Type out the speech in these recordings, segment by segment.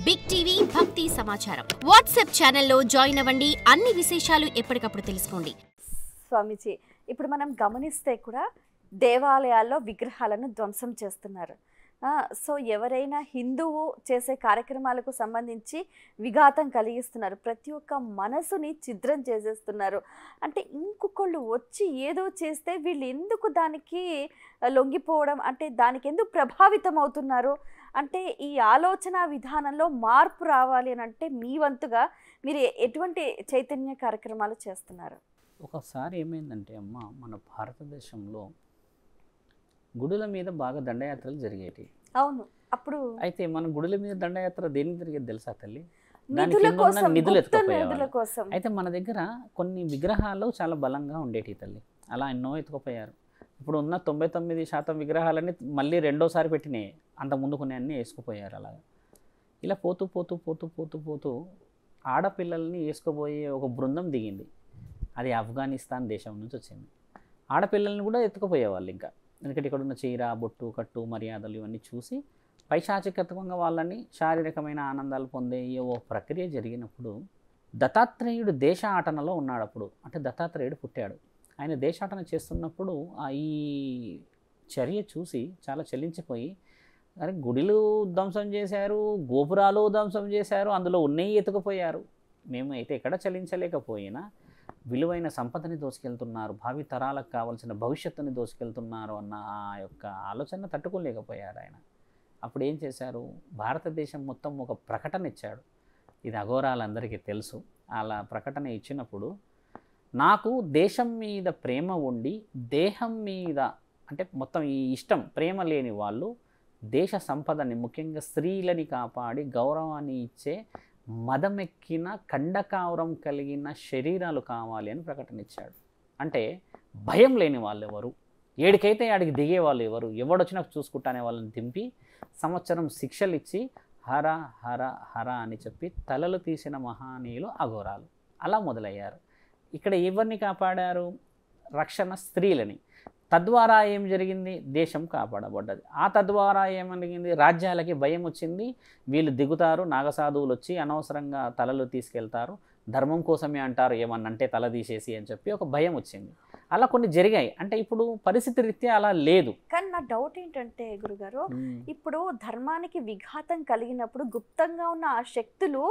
Big TV భక్తి సమాచారం WhatsApp ఛానల్లో జాయిన్ అవ్వండి. అన్ని విశేషాలు ఎప్పటికప్పుడు తెలుసుకోండి. స్వామీజీ, ఇప్పుడు మనం గమనిస్తే కూడా దేవాలయాల్లో విగ్రహాలను ధ్వంసం చేస్తున్నారు. సో ఎవరైనా హిందువు చేసే కార్యక్రమాలకు సంబంధించి విఘాతం కలిగిస్తున్నారు. ప్రతి ఒక్క మనసుని ఛిద్రం చేసేస్తున్నారు. అంటే ఇంకొకళ్ళు వచ్చి ఏదో చేస్తే వీళ్ళు ఎందుకు దానికి లొంగిపోవడం, అంటే దానికి ఎందుకు ప్రభావితం అవుతున్నారు? అంటే ఈ ఆలోచన విధానంలో మార్పు రావాలి అని అంటే మీ వంతుగా మీరు ఎటువంటి చైతన్య కార్యక్రమాలు చేస్తున్నారు? ఒకసారి ఏమైందంటే అమ్మ, మన భారతదేశంలో గుడుల మీద బాగా దండయాత్రలు జరిగేవి. అవును. అప్పుడు అయితే మన గుడుల మీద దండయాత్ర దేనికి జరిగేది తెలుసా తల్లి? నిధుల కోసం. అయితే మన దగ్గర కొన్ని విగ్రహాలు చాలా బలంగా ఉండేవి తల్లి, అలా ఎన్నో ఎత్తుకుపోయారు. ఇప్పుడు ఉన్న 99% విగ్రహాలన్నీ మళ్ళీ రెండోసారి పెట్టినాయి, అంత ముందుకునే అన్నీ వేసుకుపోయారు. అలాగా ఇలా పోతూ పోతూ పోతూ పోతూ పోతూ ఆడపిల్లల్ని వేసుకుపోయే ఒక బృందం దిగింది. అది ఆఫ్ఘనిస్తాన్ దేశం నుంచి వచ్చింది. ఆడపిల్లల్ని కూడా ఎత్తుకుపోయేవాళ్ళు. ఇంకా ఎందుకంటే ఇక్కడ ఉన్న చీర, బొట్టు, కట్టు, మర్యాదలు ఇవన్నీ చూసి పైశాచికత్వంగా వాళ్ళని శారీరకమైన ఆనందాలు పొందే ఓ ప్రక్రియ జరిగినప్పుడు దత్తాత్రేయుడు దేశాటనలో ఉన్నాడు. అప్పుడు అంటే దత్తాత్రేయుడు పుట్టాడు. ఆయన దేశాటన చేస్తున్నప్పుడు ఈ చర్య చూసి చాలా చలించిపోయి, అరే గుడిలు ధ్వంసం చేశారు, గోపురాలు ధ్వంసం చేశారు, అందులో ఉన్నవి ఎత్తుకుపోయారు, మేము అయితే ఎక్కడ చలించలేకపోయినా విలువైన సంపదని దోసుకెళ్తున్నారు, భావి తరాలకు కావాల్సిన భవిష్యత్తుని దోసుకెళ్తున్నారు అన్న ఆ యొక్క ఆలోచన తట్టుకోలేకపోయారు ఆయన. అప్పుడు ఏం చేశారు, భారతదేశం మొత్తం ఒక ప్రకటన ఇచ్చాడు. ఇది అఘోరాలందరికీ తెలుసు. అలా ప్రకటన ఇచ్చినప్పుడు నాకు దేశం మీద ప్రేమ ఉండి దేహం మీద అంటే మొత్తం ఈ ఇష్టం ప్రేమ లేని వాళ్ళు దేశ సంపదని ముఖ్యంగా స్త్రీలని కాపాడి గౌరవాన్ని ఇచ్చే మదమెక్కిన కండకావరం కలిగిన శరీరాలు కావాలి అని ప్రకటన ఇచ్చాడు. అంటే భయం లేని వాళ్ళు ఎవరు, ఏడికైతే ఆడికి దిగే వాళ్ళు ఎవరు, ఎవడొచ్చినా చూసుకుంటానే వాళ్ళని దింపి సంవత్సరం శిక్షలు ఇచ్చి హర హర హర అని చెప్పి తలలు తీసిన మహానీయులు అఘోరాలు. అలా మొదలయ్యారు. ఇక్కడ ఎవరిని కాపాడారు? రక్షణ స్త్రీలని. తద్వారా ఏం జరిగింది? దేశం కాపాడబడ్డది. ఆ తద్వారా ఏమనిగింది? రాజ్యాలకి భయం వచ్చింది. వీళ్ళు దిగుతారు, నాగసాధువులు వచ్చి అనవసరంగా తలలు తీసుకెళ్తారు, ధర్మం కోసమే అంటారు, ఏమన్నంటే తల తీసేసి అని చెప్పి ఒక భయం వచ్చింది. అలా కొన్ని జరిగాయి. అంటే ఇప్పుడు పరిస్థితి రీత్యా అలా లేదు. కానీ నా డౌట్ ఏంటంటే గురుగారు, ఇప్పుడు ధర్మానికి విఘాతం కలిగినప్పుడు గుప్తంగా ఉన్న ఆ శక్తులు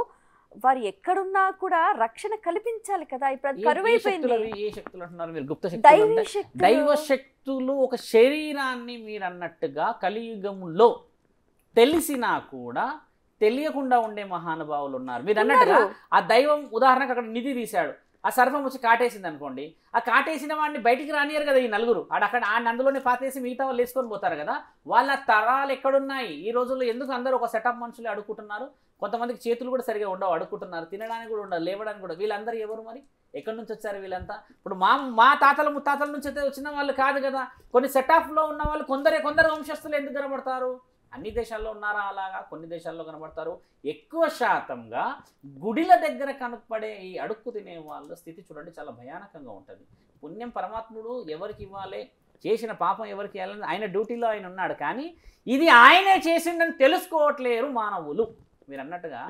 వారు ఎక్కడున్నా కూడా రక్షణ కల్పించాలి కదా. ఇప్పుడు కరువైపోయింది. ఏ శక్తులు అంటున్నారు మీరు? గుప్త శక్తులు, దైవ శక్తులు. ఒక శరీరాన్ని మీరు అన్నట్టుగా కలియుగంలో తెలిసినా కూడా తెలియకుండా ఉండే మహానుభావులు ఉన్నారు. మీరు అన్నట్టుగా ఆ దైవం ఉదాహరణకు అక్కడ నిధి తీశాడు, ఆ సర్పం వచ్చి కాటేసింది అనుకోండి, ఆ కాటేసిన వాడిని బయటికి రానియరు కదా ఈ నలుగురు. అక్కడ ఆ అందులోనే పాతేసి మిగతా వాళ్ళు వేసుకొని పోతారు కదా. వాళ్ళ తరాలు ఎక్కడున్నాయి ఈ రోజుల్లో? ఎందుకు అందరూ ఒక సెటప్ మనుషులు అడుక్కుంటున్నారు? కొంతమందికి చేతులు కూడా సరిగా ఉండవు, అడుక్కుంటున్నారు. తినడానికి కూడా ఉండదు, లేవడానికి కూడా. వీళ్ళందరూ ఎవరు మరి? ఎక్కడి నుంచి వచ్చారు వీళ్ళంతా? ఇప్పుడు మా తాతల ముత్తాతల నుంచి అయితే వచ్చిన వాళ్ళు కాదు కదా. కొన్ని సెటప్లో ఉన్న వాళ్ళు కొందరు వంశస్థులు ఎందుకు కనబడతారు? అన్ని దేశాల్లో ఉన్నారా అలాగా? కొన్ని దేశాల్లో కనబడతారు. ఎక్కువ శాతంగా గుడిల దగ్గర కనపడే ఈ అడుక్కు తినే వాళ్ళ స్థితి చూడండి, చాలా భయానకంగా ఉంటుంది. పుణ్యం పరమాత్ముడు ఎవరికి ఇవ్వాలి, చేసిన పాపం ఎవరికి ఇవ్వాలని ఆయన డ్యూటీలో ఆయన ఉన్నాడు. కానీ ఇది ఆయనే చేసిండని తెలుసుకోవట్లేరు మానవులు. మీరు అన్నట్టుగా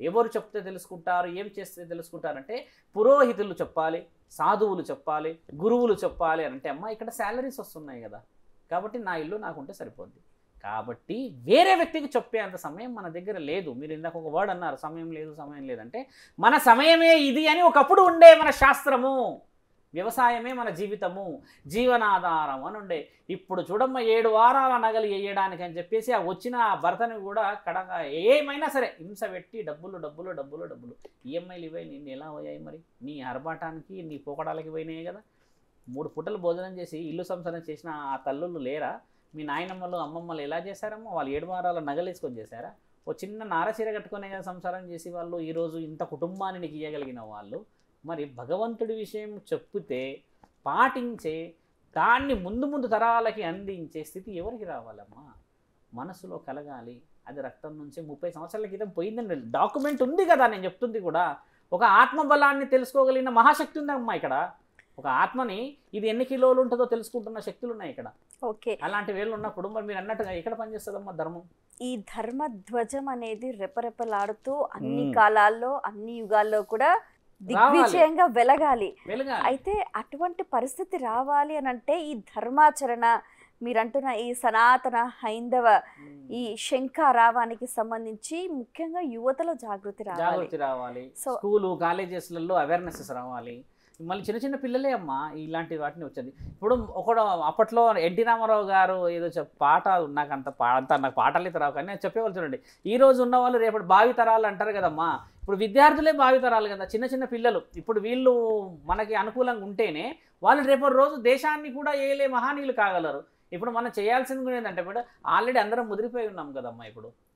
ఎవరు చెప్తే తెలుసుకుంటారు, ఏం చేస్తే తెలుసుకుంటారంటే పురోహితులు చెప్పాలి, సాధువులు చెప్పాలి, గురువులు చెప్పాలి అని అంటే అమ్మ ఇక్కడ శాలరీస్ వస్తున్నాయి కదా, కాబట్టి నా ఇల్లు నాకుంటే సరిపోద్ది. కాబట్టి వేరే వ్యక్తికి చెప్పే అంత సమయం మన దగ్గర లేదు. మీరు ఇందాక ఒక వర్డ్ అన్నారు, సమయం లేదంటే మన సమయమే ఇది అని ఒకప్పుడు ఉండే మన శాస్త్రము. వ్యవసాయమే మన జీవితము, జీవనాధారం అని ఉండే. ఇప్పుడు చూడమ్మ 7 వారాల నగలు వేయడానికి అని చెప్పేసి ఆ వచ్చిన ఆ భర్తని కూడా కడగా ఏమైనా సరే హింస పెట్టి డబ్బులు ఈఎంఐలు ఇవ్వయి. నిన్ను ఎలా పోయాయి మరి? నీ ఆర్భాటానికి నీ పోకడాలకి పోయినాయి కదా. 3 పూటలు భోజనం చేసి ఇల్లు సంసారం చేసిన ఆ తల్లులు లేరా? మీ నాయనమ్మలు అమ్మమ్మలు ఎలా చేశారమ్మో? వాళ్ళు 7 వారాల నగలు వేసుకొని చేశారా? ఓ చిన్న నారచీర కట్టుకునే సంసారం చేసి వాళ్ళు ఈరోజు ఇంత కుటుంబాన్ని నీకు ఇవ్వగలిగిన వాళ్ళు. మరి భగవంతుడి విషయం చెప్తే పాటించే దాన్ని ముందు తరాలకి అందించే స్థితి ఎవరికి రావాలమ్మా? మనసులో కలగాలి. అది రక్తం నుంచి 30 సంవత్సరాల క్రితం పోయిందని డాక్యుమెంట్ ఉంది కదా. నేను చెప్తుంది కూడా ఒక ఆత్మబలాన్ని తెలుసుకోగలిగిన మహాశక్తి ఉందమ్మా ఇక్కడ. ఒక ఆత్మని ఇది ఎన్ని కిలోలు ఉంటుందో తెలుసుకుంటున్న శక్తులు ఉన్నాయి ఇక్కడ. ఓకే, అలాంటి వేళ్ళు ఉన్నప్పుడు మరి మీరు అన్నట్టుగా ఎక్కడ పనిచేస్తుందమ్మా ధర్మం? ఈ ధర్మ ధ్వజం అనేది రెపరెపలాడుతూ అన్ని కాలాల్లో అన్ని యుగాల్లో కూడా దిగ్విజయంగా వెలగాలి. అయితే అటువంటి పరిస్థితి రావాలి అని అంటే ఈ ధర్మాచరణ మీరంటున్న ఈ సనాతన హైందవ ఈ శంఖారావానికి సంబంధించి ముఖ్యంగా యువతలో జాగృతి రావాలి. సో స్కూలు కాలేజెస్లలో అవేర్నెస్ రావాలి. మళ్ళీ చిన్న చిన్న పిల్లలే అమ్మా ఇలాంటి వాటిని వచ్చేది. ఇప్పుడు ఒకడు అప్పట్లో ఎన్టీ రామారావు గారు ఏదో పాట నాకు నాకు పాటలు అయితే రావు కానీ నేను చెప్పేవాళ్ళు చూడండి, ఈ రోజు ఉన్న వాళ్ళు రేపటి భావి తరాలు అంటారు కదమ్మా. ఇప్పుడు విద్యార్థులే భావి తరాలు కదా, చిన్న చిన్న పిల్లలు. ఇప్పుడు వీళ్ళు మనకి అనుకూలంగా ఉంటేనే వాళ్ళు రేపటి రోజు దేశాన్ని కూడా ఏలే మహానీయులు కాగలరు. ఇప్పుడు మనం చేయాల్సింది కూడా ఏంటంటే మేడం, ఆల్రెడీ అందరం ముదిరిపోయి ఉన్నాం కదమ్మా.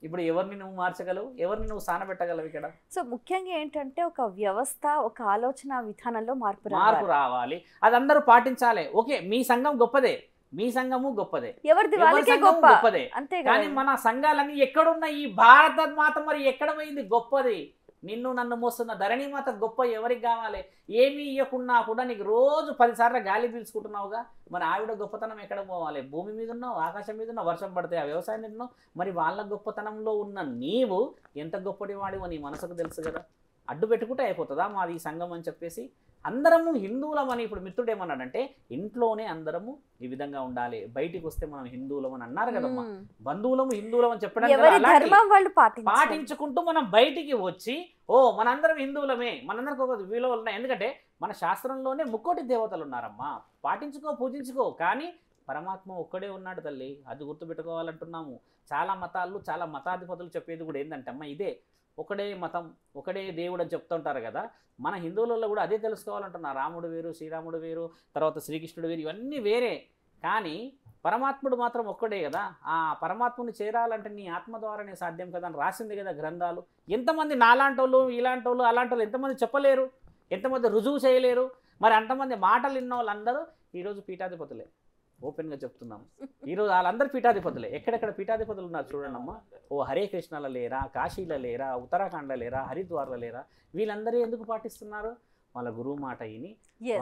ఇప్పుడు ఎవరిని నువ్వు మార్చగలవు, ఎవరిని నువ్వు స్థానపెట్టగలవు ఇక్కడ? సో ముఖ్యంగా ఏంటంటే ఒక వ్యవస్థ, ఒక ఆలోచన విధానంలో మార్పు రావాలి. అది అందరూ పాటించాలి. ఓకే, మీ సంఘం గొప్పదే, మీ సంఘము గొప్పదే, ఎవరిది వాళ్ళకే గొప్పదే. అంతే. కానీ మన సంఘాలన్నీ ఎక్కడున్న ఈ భారత మాత మరి ఎక్కడ పోయింది గొప్పది? నిన్ను నన్ను మోస్తున్న ధరణి మాత గొప్ప ఎవరికి కావాలి? ఏమీ ఇవ్వకున్నా కూడా నీకు రోజు 10 సార్లు గాలి పీల్చుకుంటున్నావుగా, మరి ఆవిడ గొప్పతనం ఎక్కడ పోవాలి? భూమి మీద ఉన్నావు, ఆకాశం మీద ఉన్నావు, వర్షం పడితే ఆ వ్యవసాయం మీద ఉన్నావు. మరి వాళ్ళ గొప్పతనంలో ఉన్న నీవు ఎంత గొప్పటి వాడివో నీ మనసుకు తెలుసు కదా. అడ్డు పెట్టుకుంటే అయిపోతుందా మాది ఈ సంఘం అని చెప్పేసి? అందరము హిందువులమని ఇప్పుడు మిత్రుడు ఏమన్నాడంటే, ఇంట్లోనే అందరము ఈ విధంగా ఉండాలి, బయటికి వస్తే మనం హిందువులం అని అన్నారు కదమ్మా. బంధువులము హిందువులం అని చెప్పడానికి పాటించుకుంటూ మనం బయటికి వచ్చి మనందరం హిందువులమే, మనందరికి ఒక విలువలు ఉన్నాయి. ఎందుకంటే మన శాస్త్రంలోనే 3 దేవతలు ఉన్నారమ్మా. పాటించుకో, పూజించుకో, కానీ పరమాత్మ ఒక్కడే ఉన్నాడు తల్లి, అది గుర్తుపెట్టుకోవాలంటున్నాము. చాలా మతాలు, చాలా మతాధిపతులు చెప్పేది కూడా ఏంటంటే అమ్మా ఇదే, ఒకడే మతం, ఒకడే దేవుడు అని చెప్తుంటారు కదా. మన హిందువులలో కూడా అదే తెలుసుకోవాలంటున్నారు. రాముడు వేరు, శ్రీరాముడు వేరు, తర్వాత శ్రీకృష్ణుడు వేరు, ఇవన్నీ వేరే. కానీ పరమాత్ముడు మాత్రం ఒక్కడే కదా. ఆ పరమాత్ముని చేరాలంటే నీ ఆత్మ ద్వారానే సాధ్యం కదా అని రాసింది కదా గ్రంథాలు. ఎంతమంది నాలాంటి వాళ్ళు, ఇలాంటి వాళ్ళు, అలాంటి వాళ్ళు ఎంతమంది చెప్పలేరు, ఎంతమంది రుజువు చేయలేరు. మరి అంతమంది మాటలు విన్న వాళ్ళందరూ ఈరోజు పీఠాధిపతులే. ఓపెన్గా చెప్తున్నాము, ఈరోజు వాళ్ళందరూ పీఠాధిపతులే. ఎక్కడెక్కడ పీఠాధిపతులు ఉన్నారు చూడండి అమ్మా. హరే కృష్ణలో లేరా, కాశీలో లేరా, ఉత్తరాఖండ్లో లేరా, హరిద్వార్లో లేరా? వీళ్ళందరూ ఎందుకు పాటిస్తున్నారు? వాళ్ళ గురువు మాట విని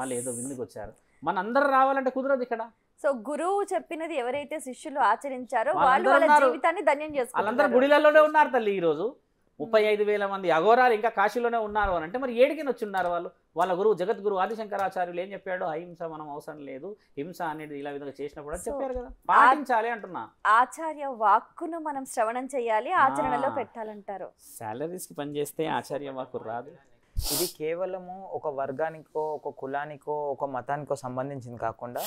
వాళ్ళు ఏదో విందుకు వచ్చారు. మనందరూ రావాలంటే కుదరదు ఇక్కడ. సో గురువు చెప్పినది ఎవరైతే శిష్యులు ఆచరించారో వాళ్ళు వాళ్ళ జీవితాన్ని ధన్యం చేసుకున్నారు. వాళ్ళందరూ గుడిలలోనే ఉన్నారు తల్లి. ఈరోజు 35,000 మంది అఘోరాలు ఇంకా కాశీలోనే ఉన్నారు అని అంటే మరి ఏడికి వచ్చి ఉన్నారు వాళ్ళు? వాళ్ళ గురువు జగద్గురు ఆదిశంకరాచార్యులు ఏం చెప్పాడు? అహింస మనం అవసరం లేదు, హింస అనేది ఇలా విధంగా చేసినప్పుడు అని చెప్పారు కదా. పాటించాలి అంటున్నా. ఆచార్య వాక్కును మనం శ్రవణం చేయాలి, ఆచరణలో పెట్టాలంటారు. సాలరీస్కి పనిచేస్తే ఆచార్య వాక్కు రాదు. ఇది కేవలము ఒక వర్గానికో, ఒక కులానికో, ఒక మతానికో సంబంధించింది కాకుండా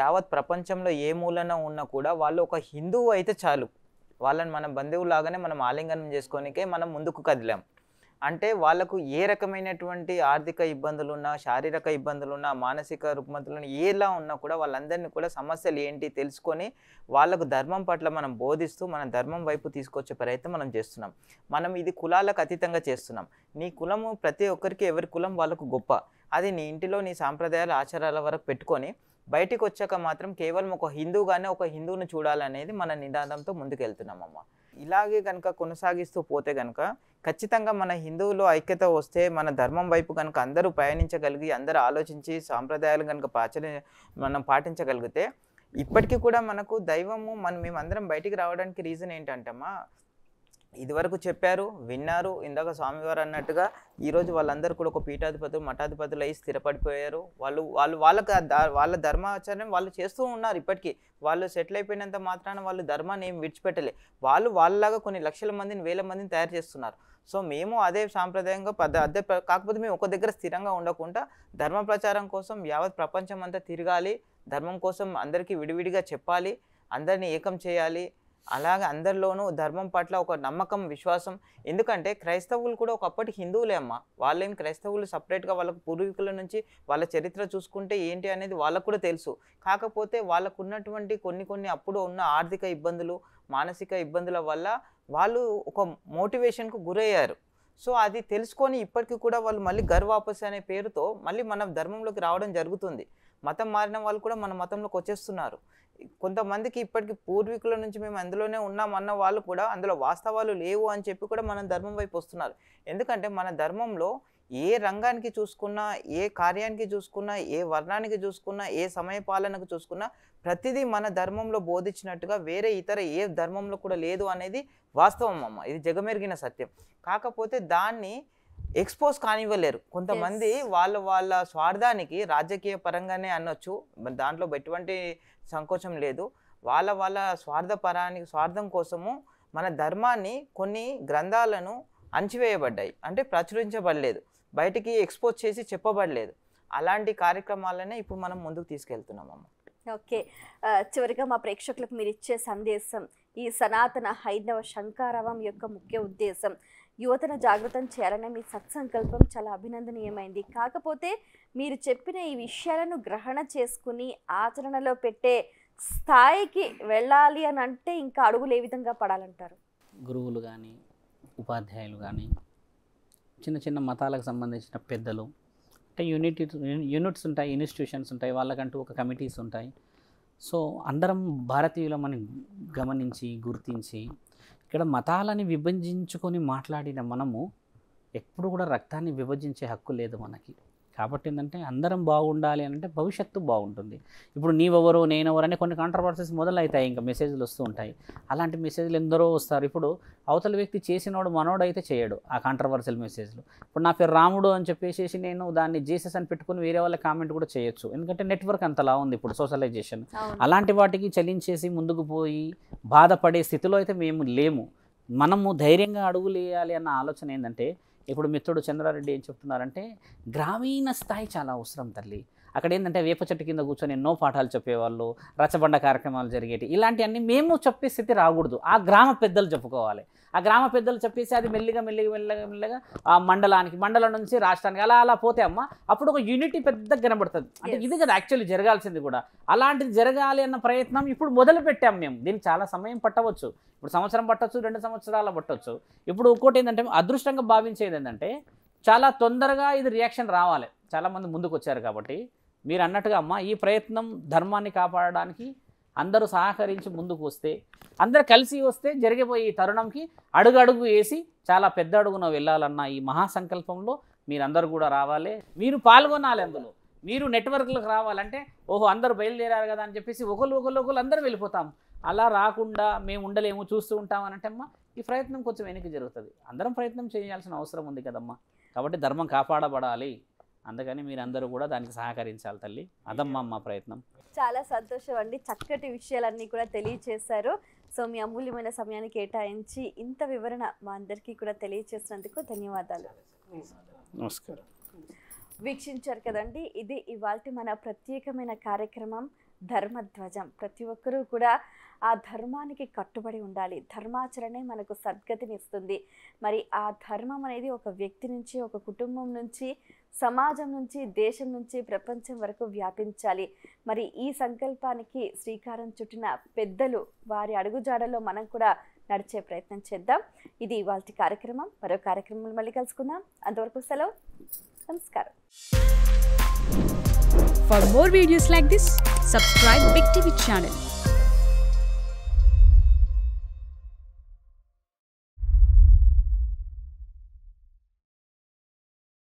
యావత్ ప్రపంచంలో ఏ మూలన ఉన్నా కూడా వాళ్ళు ఒక హిందువు అయితే చాలు, వాళ్ళని మన బంధువులాగానే మనం ఆలింగనం చేసుకోనికే మనం ముందుకు కదిలాం. అంటే వాళ్ళకు ఏ రకమైనటువంటి ఆర్థిక ఇబ్బందులు ఉన్నా, శారీరక ఇబ్బందులు ఉన్నా, మానసిక రుగ్మతులు ఏలా ఉన్నా కూడా వాళ్ళందరినీ కూడా సమస్యలు ఏంటి తెలుసుకొని వాళ్ళకు ధర్మం పట్ల మనం బోధిస్తూ మన ధర్మం వైపు తీసుకొచ్చే ప్రయత్నం మనం చేస్తున్నాం. మనం ఇది కులాలకు అతీతంగా చేస్తున్నాం. నీ కులము ప్రతి ఒక్కరికి ఎవరి కులం వాళ్ళకు గొప్ప, అది నీ ఇంటిలో నీ సాంప్రదాయాల ఆచారాల వరకు పెట్టుకొని బయటికి వచ్చాక మాత్రం కేవలం ఒక హిందువుగానే ఒక హిందువుని చూడాలనేది మన నినాదంతో ముందుకు వెళ్తున్నామమ్మ. ఇలాగే కనుక కొనసాగిస్తూ పోతే కనుక ఖచ్చితంగా మన హిందువులు ఐక్యత వస్తే, మన ధర్మం వైపు కనుక అందరూ పయనించగలిగి, అందరూ ఆలోచించి సాంప్రదాయాలు కనుక మనం పాటించగలిగితే ఇప్పటికీ కూడా మనకు దైవము మేమందరం బయటికి రావడానికి రీజన్ ఏంటంటే అమ్మా, ఇదివరకు చెప్పారు, విన్నారు. ఇందాక స్వామివారు అన్నట్టుగా ఈరోజు వాళ్ళందరూ కూడా ఒక పీఠాధిపతులు, మఠాధిపతులు అయి స్థిరపడిపోయారు. వాళ్ళ ధర్మాచరణ వాళ్ళు చేస్తూ ఉన్నారు. ఇప్పటికీ వాళ్ళు సెటిల్ అయిపోయినంత మాత్రాన వాళ్ళు ధర్మాన్ని ఏం విడిచిపెట్టలే. వాళ్ళలాగా కొన్ని లక్షల మందిని, వేల మందిని తయారు చేస్తున్నారు. సో మేము అదే సాంప్రదాయంగా అదే, కాకపోతే మేము ఒక దగ్గర స్థిరంగా ఉండకుండా ధర్మ ప్రచారం కోసం యావత్ ప్రపంచం అంతా తిరగాలి, ధర్మం కోసం అందరికీ విడివిడిగా చెప్పాలి, అందరినీ ఏకం చేయాలి. అలాగే అందరిలోనూ ధర్మం పట్ల ఒక నమ్మకం, విశ్వాసం. ఎందుకంటే క్రైస్తవులు కూడా ఒకప్పటి హిందువులే అమ్మ. వాళ్ళేం క్రైస్తవులు సపరేట్గా వాళ్ళకు పూర్వీకుల నుంచి వాళ్ళ చరిత్ర చూసుకుంటే ఏంటి అనేది వాళ్ళకు కూడా తెలుసు. కాకపోతే వాళ్ళకు ఉన్నటువంటి కొన్ని అప్పుడు ఉన్న ఆర్థిక ఇబ్బందులు, మానసిక ఇబ్బందుల వల్ల వాళ్ళు ఒక మోటివేషన్కు గురయ్యారు. సో అది తెలుసుకొని ఇప్పటికీ కూడా వాళ్ళు మళ్ళీ వాపస్ అనే పేరుతో మళ్ళీ మన ధర్మంలోకి రావడం జరుగుతుంది. మతం మారిన వాళ్ళు కూడా మన మతంలోకి వచ్చేస్తున్నారు. కొంతమందికి ఇప్పటికీ పూర్వీకుల నుంచి మేము అందులోనే ఉన్నామన్న వాళ్ళు కూడా అందులో వాస్తవాలు లేవు అని చెప్పి కూడా మన ధర్మం వైపు వస్తున్నారు. ఎందుకంటే మన ధర్మంలో ఏ రంగానికి చూసుకున్నా, ఏ కార్యానికి చూసుకున్నా, ఏ వర్ణానికి చూసుకున్నా, ఏ సమయ పాలనకు చూసుకున్నా ప్రతిదీ మన ధర్మంలో బోధించినట్టుగా వేరే ఇతర ఏ ధర్మంలో కూడా లేదు అనేది వాస్తవం అమ్మ. ఇది జగమెరిగిన సత్యం. కాకపోతే దాన్ని ఎక్స్పోజ్ కానివ్వలేరు కొంతమంది. వాళ్ళ స్వార్థానికి, రాజకీయ పరంగానే అనొచ్చు, దాంట్లో ఎటువంటి సంకోచం లేదు, వాళ్ళ స్వార్థం కోసము మన ధర్మాన్ని, కొన్ని గ్రంథాలను అణచివేయబడ్డాయి, అంటే ప్రచురించబడలేదు, బయటికి ఎక్స్పోజ్ చేసి చెప్పబడలేదు. అలాంటి కార్యక్రమాలనే ఇప్పుడు మనం ముందుకు తీసుకెళ్తున్నాం అమ్మ. ఓకే, చివరిగా మా ప్రేక్షకులకు మీరు ఇచ్చే సందేశం, ఈ సనాతన హైందవ శంకారవం యొక్క ముఖ్య ఉద్దేశం యువతను జాగృతం చేయాలనే మీ సత్సంకల్పం చాలా అభినందనీయమైంది. కాకపోతే మీరు చెప్పిన ఈ విషయాలను గ్రహణ చేసుకుని ఆచరణలో పెట్టే స్థాయికి వెళ్ళాలి అని అంటే ఇంకా అడుగులు ఏ విధంగా పడాలంటారు? గురువులు కానీ, ఉపాధ్యాయులు కానీ, చిన్న చిన్న మతాలకు సంబంధించిన పెద్దలు, అంటే యూనిట్స్ ఉంటాయి, ఇన్స్టిట్యూషన్స్ ఉంటాయి, వాళ్ళకంటూ ఒక కమిటీస్ ఉంటాయి. సో అందరం భారతీయులమని గమనించి, గుర్తించి, ఇక్కడ మతాలని విభజించుకొని మాట్లాడిన మనము ఎప్పుడు కూడా రక్తాన్ని విభజించే హక్కు లేదు మనకి. కాబట్టి ఏంటంటే అందరం బాగుండాలి అని అంటే భవిష్యత్తు బాగుంటుంది. ఇప్పుడు నీవెవరో నేనెవరు అనే కొన్ని కాంట్రవర్సీస్ మొదలవుతాయి, ఇంకా మెసేజ్లు వస్తూ ఉంటాయి. అలాంటి మెసేజ్లు ఎందరో వస్తారు. ఇప్పుడు అవతల వ్యక్తి చేసినోడు మనోడైతే చేయడు ఆ కాంట్రవర్షియల్ మెసేజ్లు. ఇప్పుడు నా పేరు రాముడు అని చెప్పేసి నేను దాన్ని జీసస్ అని పెట్టుకుని వేరే వాళ్ళ కామెంట్ కూడా చేయొచ్చు, ఎందుకంటే నెట్వర్క్ అంతలా ఉంది ఇప్పుడు, సోషలైజేషన్. అలాంటి వాటికి చలించేసి ముందుకు పోయి బాధపడే స్థితిలో అయితే మేము లేము. మనము ధైర్యంగా అడుగులు వేయాలి అన్న ఆలోచన ఏంటంటే, ఇప్పుడు మిత్రుడు చంద్రారెడ్డి ఏం చెప్తున్నారంటే గ్రామీణ స్థాయి చాలా అవసరం తల్లి. అక్కడ ఏంటంటే వేప చెట్టు కింద కూర్చొని ఎన్నో పాఠాలు చెప్పేవాళ్ళు, రచ్చబండ కార్యక్రమాలు జరిగేవి. ఇలాంటివన్నీ మేము చెప్పే స్థితి రాకూడదు, ఆ గ్రామ పెద్దలు చెప్పుకోవాలి. ఆ గ్రామ పెద్దలు చెప్పేసి అది మెల్లిగా ఆ మండలం నుంచి రాష్ట్రానికి అలా పోతే అమ్మ అప్పుడు ఒక యూనిటీ పెద్దగా కనబడుతుంది. అంటే ఇది కదా యాక్చువల్లీ జరగాల్సింది కూడా. అలాంటిది జరగాలి అన్న ప్రయత్నం ఇప్పుడు మొదలు పెట్టాం మేము. దీనికి చాలా సమయం పట్టవచ్చు, ఇప్పుడు సంవత్సరం పట్టవచ్చు, 2 సంవత్సరాలు పట్టవచ్చు. ఇప్పుడు ఇంకోటి ఏంటంటే అదృష్టంగా భావించేది ఏంటంటే చాలా తొందరగా ఇది రియాక్షన్ రావాలి. చాలామంది ముందుకు వచ్చారు కాబట్టి మీరు అన్నట్టుగా అమ్మ ఈ ప్రయత్నం ధర్మాన్ని కాపాడడానికి అందరూ సహకరించి ముందుకు వస్తే, అందరు కలిసి వస్తే జరిగిపోయే ఈ తరుణంకి అడుగు వేసి చాలా పెద్ద అడుగున వెళ్ళాలన్న ఈ మహాసంకల్పంలో మీరందరూ కూడా రావాలి. మీరు పాల్గొనాలి, అందులో మీరు నెట్వర్క్లకు రావాలంటే ఓహో అందరూ బయలుదేరారు కదా అని చెప్పేసి ఒకరు అందరూ వెళ్ళిపోతాం. అలా రాకుండా మేము ఉండలేము, చూస్తూ ఉంటామని అంటే అమ్మ ఈ ప్రయత్నం కొంచెం వెనక్కి జరుగుతుంది. అందరం ప్రయత్నం చేయాల్సిన అవసరం ఉంది కదమ్మా. కాబట్టి ధర్మం కాపాడబడాలి, అందుకని మీరందరూ కూడా దానికి సహకరించాలి తల్లి. అదమ్మా మా ప్రయత్నం. చాలా సంతోషం అండి, చక్కటి విషయాలన్నీ కూడా తెలియచేశారు. సో మీ అమూల్యమైన సమయాన్ని కేటాయించి ఇంత వివరణ మా అందరికీ కూడా తెలియచేసినందుకు ధన్యవాదాలు. నమస్కారం. వీక్షించారు కదండి, ఇది ఇవాల్టి మన ప్రత్యేకమైన కార్యక్రమం ధర్మధ్వజం. ప్రతి ఒక్కరూ కూడా ఆ ధర్మానికి కట్టుబడి ఉండాలి. ధర్మాచరణే మనకు సద్గతిని ఇస్తుంది. మరి ఆ ధర్మం అనేది ఒక వ్యక్తి నుంచి, ఒక కుటుంబం నుంచి, సమాజం నుంచి, దేశం నుంచి, ప్రపంచం వరకు వ్యాపించాలి. మరి ఈ సంకల్పానికి శ్రీకారం చుట్టిన పెద్దలు, వారి అడుగుజాడలో మనం కూడా నడిచే ప్రయత్నం చేద్దాం. ఇది ఇవాల్టి కార్యక్రమం. మరో కార్యక్రమం మళ్ళీ కలుసుకుందాం. అంతవరకు సెలవు. నమస్కారం. For more videos like this, subscribe Big TV channel.